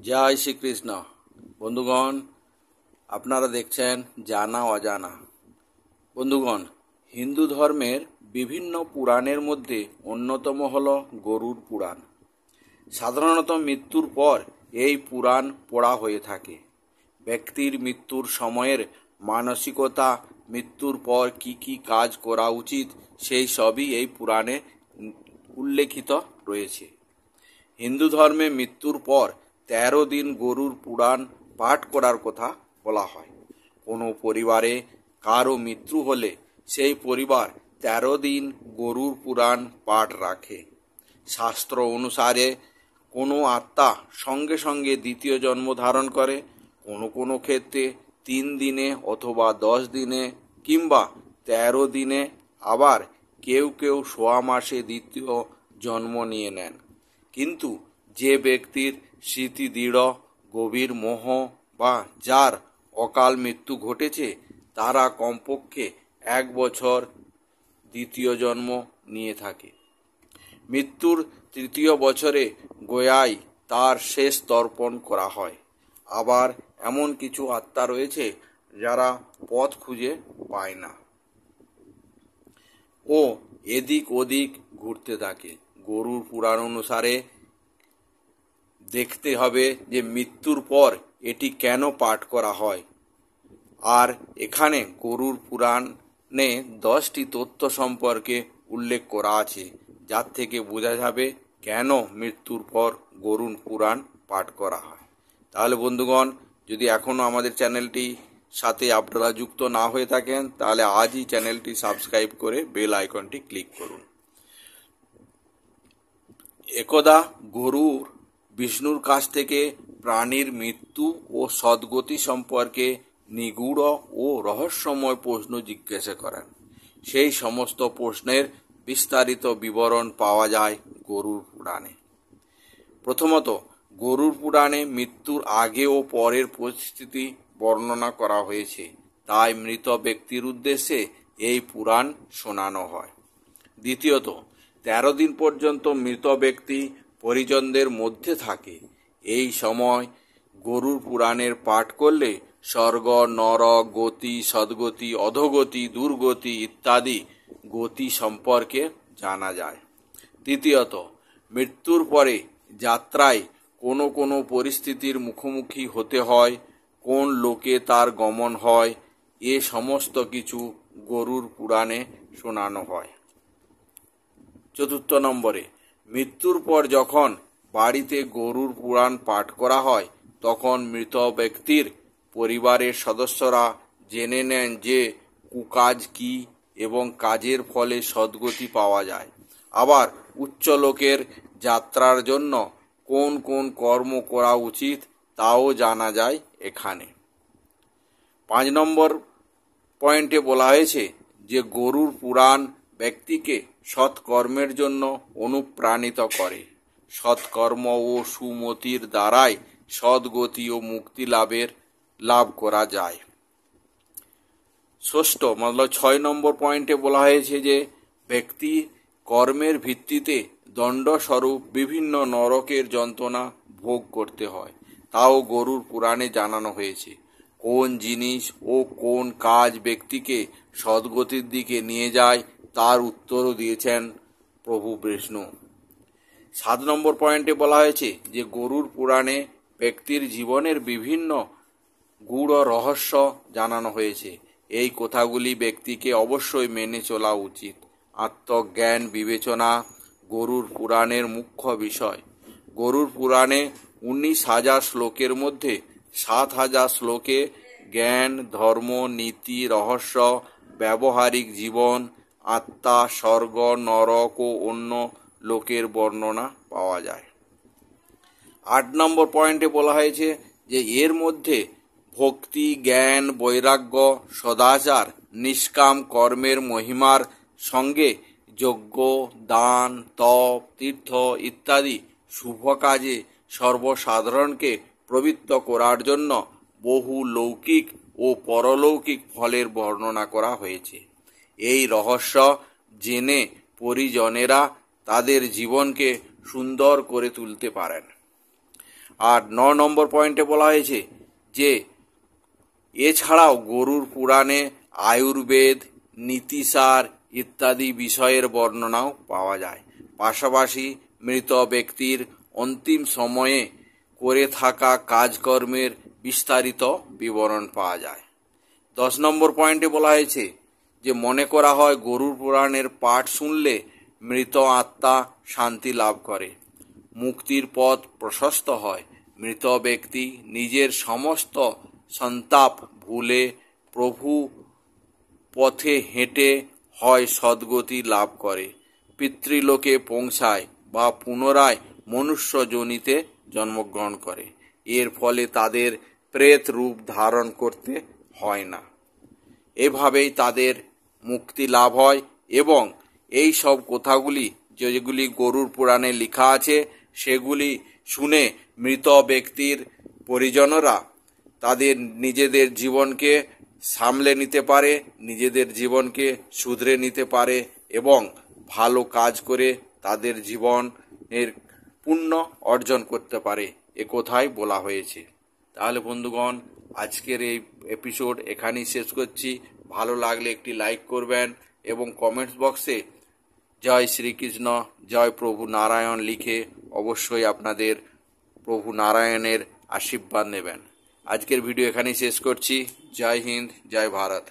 জয় শ্রীকৃষ্ণ। বন্ধুগণ, আপনারা দেখছেন জানা অজানা। বন্ধুগণ, হিন্দু ধর্মের বিভিন্ন পুরাণের মধ্যে অন্যতম হল গরুড় পুরাণ। সাধারণত মৃত্যুর পর এই পুরাণ পড়া হয়ে থাকে। ব্যক্তির মৃত্যুর সময়ের মানসিকতা, মৃত্যুর পর কি কি কাজ করা উচিত, সেই সবই এই পুরাণে উল্লেখিত রয়েছে। হিন্দু ধর্মে মৃত্যুর পর 13 দিন গরুড় পুরাণ পাঠ করার কথা বলা হয়। কোনো পরিবারে কারো মৃত্যু হলে সেই পরিবার 13 দিন গরুড় পুরাণ পাঠ রাখে। শাস্ত্র অনুসারে কোনো আত্মা সঙ্গে সঙ্গে দ্বিতীয় জন্ম ধারণ করে। কোনো কোনো ক্ষেত্রে 3 দিনে অথবা 10 দিনে কিংবা 13 দিনে, আবার কেউ কেউ 1.5 মাসে দ্বিতীয় জন্ম নিয়ে নেন। কিন্তু যে ব্যক্তির স্মৃতি দৃঢ়, গভীর মোহ বা যার অকাল মৃত্যু ঘটেছে, তারা কমপক্ষে 1 বছর দ্বিতীয় জন্ম নিয়ে থাকে। মৃত্যুর 3য় বছরে গয়ায় তার শেষ তর্পণ করা হয়। আবার এমন কিছু আত্মা রয়েছে যারা পথ খুঁজে পায় না ও এদিক ওদিক ঘুরতে থাকে। গরুড় পুরাণ অনুসারে দেখতে হবে যে মৃত্যুর পর এটি কেন পাঠ করা হয়। আর এখানে গরুড় পুরাণে 10টি তথ্য সম্পর্কে উল্লেখ করা আছে, যার থেকে বোঝা যাবে কেন মৃত্যুর পর গরুড় পুরাণ পাঠ করা হয়। তাহলে বন্ধুগণ, যদি এখনও আমাদের চ্যানেলটি সাথে আপনারা যুক্ত না হয়ে থাকেন, তাহলে আজই চ্যানেলটি সাবস্ক্রাইব করে বেল আইকনটি ক্লিক করুন। একদা গরুড় বিষ্ণুর কাছ থেকে প্রাণীর মৃত্যু ও সদ্গতি সম্পর্কে নিগূঢ় ও রহস্যময় প্রশ্ন জিজ্ঞাসা করেন। সেই সমস্ত প্রশ্নের বিস্তারিত বিবরণ পাওয়া যায় গরুড় পুরাণে। প্রথমত, গরুড় পুরাণে মৃত্যুর আগে ও পরের পরিস্থিতি বর্ণনা করা হয়েছে, তাই মৃত ব্যক্তির উদ্দেশ্যে এই পুরাণ শোনানো হয়। দ্বিতীয়ত, 13 দিন পর্যন্ত মৃত ব্যক্তি পরিজনদের মধ্যে থাকে। এই সময় গরুড় পুরাণের পাঠ করলে স্বর্গ, নরক, গতি, সদ্গতি, অধোগতি, দুর্গতি ইত্যাদি গতি সম্পর্কে জানা যায়। তৃতীয়ত, মৃত্যুর পরে যাত্রায় কোনো কোনো পরিস্থিতির মুখোমুখি হতে হয়, কোন লোকে তার গমন হয়, এ সমস্ত কিছু গরুড় পুরাণে শোনানো হয়। চতুর্থ নম্বরে, মৃত্যুর পর যখন বাড়িতে গরুড় পুরাণ পাঠ করা হয়, তখন মৃত ব্যক্তির পরিবারের সদস্যরা জেনে নেন যে কুকাজ কি এবং কাজের ফলে সদ্গতি পাওয়া যায়। আবার উচ্চ লোকের যাত্রার জন্য কোন কোন কর্ম করা উচিত তাও জানা যায় এখানে। 5 নম্বর পয়েন্টে বলা হয়েছে যে গরুড় পুরাণ ব্যক্তিকে সৎকর্মের জন্য অনুপ্রাণিত করে। সৎকর্ম ও সুমতির দ্বারাই সদ্গতি ও মুক্তি লাভ করা যায়। 6 নম্বর পয়েন্টে বলা হয়েছে যে ব্যক্তি কর্মের ভিত্তিতে দণ্ডস্বরূপ বিভিন্ন নরকের যন্ত্রণা ভোগ করতে হয়, তাও গরুড় পুরাণে জানানো হয়েছে। কোন জিনিস ও কোন কাজ ব্যক্তিকে সদ্গতির দিকে নিয়ে যায় তার উত্তরও দিয়েছেন প্রভু বিষ্ণু। 7 নম্বর পয়েন্টে বলা হয়েছে যে গরুড় পুরাণে ব্যক্তির জীবনের বিভিন্ন গূঢ় রহস্য জানানো হয়েছে। এই কথাগুলি ব্যক্তিকে অবশ্যই মেনে চলা উচিত। আত্মজ্ঞান বিবেচনা গরুড় পুরাণের মুখ্য বিষয়। গরুড় পুরাণে 19,000 শ্লোকের মধ্যে 7,000 শ্লোকে জ্ঞান, ধর্ম, নীতি, রহস্য, ব্যবহারিক জীবন, আত্মা, স্বর্গ, নরক ও অন্য লোকের বর্ণনা পাওয়া যায়। 8 নম্বর পয়েন্টে বলা হয়েছে যে এর মধ্যে ভক্তি, জ্ঞান, বৈরাগ্য, সদাচার, নিষ্কাম কর্মের মহিমার সঙ্গে যজ্ঞ, দান, তপ, তীর্থ ইত্যাদি শুভ কাজে সর্বসাধারণকে প্রবৃত্ত করার জন্য বহু লৌকিক ও পরলৌকিক ফলের বর্ণনা করা হয়েছে। এই রহস্য জেনে পরিজনেরা তাদের জীবনকে সুন্দর করে তুলতে পারেন। আর 9 নম্বর পয়েন্টে বলা হয়েছে যে এছাড়াও গরুর পুরাণে আয়ুর্বেদ, নীতিসার ইত্যাদি বিষয়ের বর্ণনাও পাওয়া যায়। পাশাপাশি মৃত ব্যক্তির অন্তিম সময়ে করে থাকা কাজকর্মের বিস্তারিত বিবরণ পাওয়া যায়। 10 নম্বর পয়েন্টে বলা হয়েছে যে মনে করা হয় গরুর পুরাণের পাঠ শুনলে মৃত আত্মা শান্তি লাভ করে, মুক্তির পথ প্রশস্ত হয়, মৃত ব্যক্তি নিজের সমস্ত সন্তাপ ভুলে প্রভু পথে হেঁটে হয় সদ্গতি লাভ করে, পিতৃলোকে পৌঁছায় বা পুনরায় মনুষ্য যোনিতে জন্মগ্রহণ করে। এর ফলে তাদের প্রেত রূপ ধারণ করতে হয় না। এভাবেই তাদের মুক্তি লাভ হয় এবং এই সব কথাগুলি যেগুলি গরুর পুরাণে লেখা আছে সেগুলি শুনে মৃত ব্যক্তির পরিজনরা তাদের নিজেদের জীবনকে সামলে নিতে পারে, নিজেদের জীবনকে শুধরে নিতে পারে এবং ভালো কাজ করে তাদের জীবনের পুণ্য অর্জন করতে পারে, এ কথাই বলা হয়েছে। তাহলে বন্ধুগণ, আজকের এই এপিসোড এখানেই শেষ করছি। ভালো লাগলে একটি লাইক করবেন এবং কমেন্টস বক্সে জয় শ্রীকৃষ্ণ, জয় প্রভু নারায়ণ লিখে অবশ্যই আপনাদের প্রভু নারায়ণের আশীর্বাদ নেবেন। আজকের ভিডিও এখানেই শেষ করছি। জয় হিন্দ, জয় ভারত।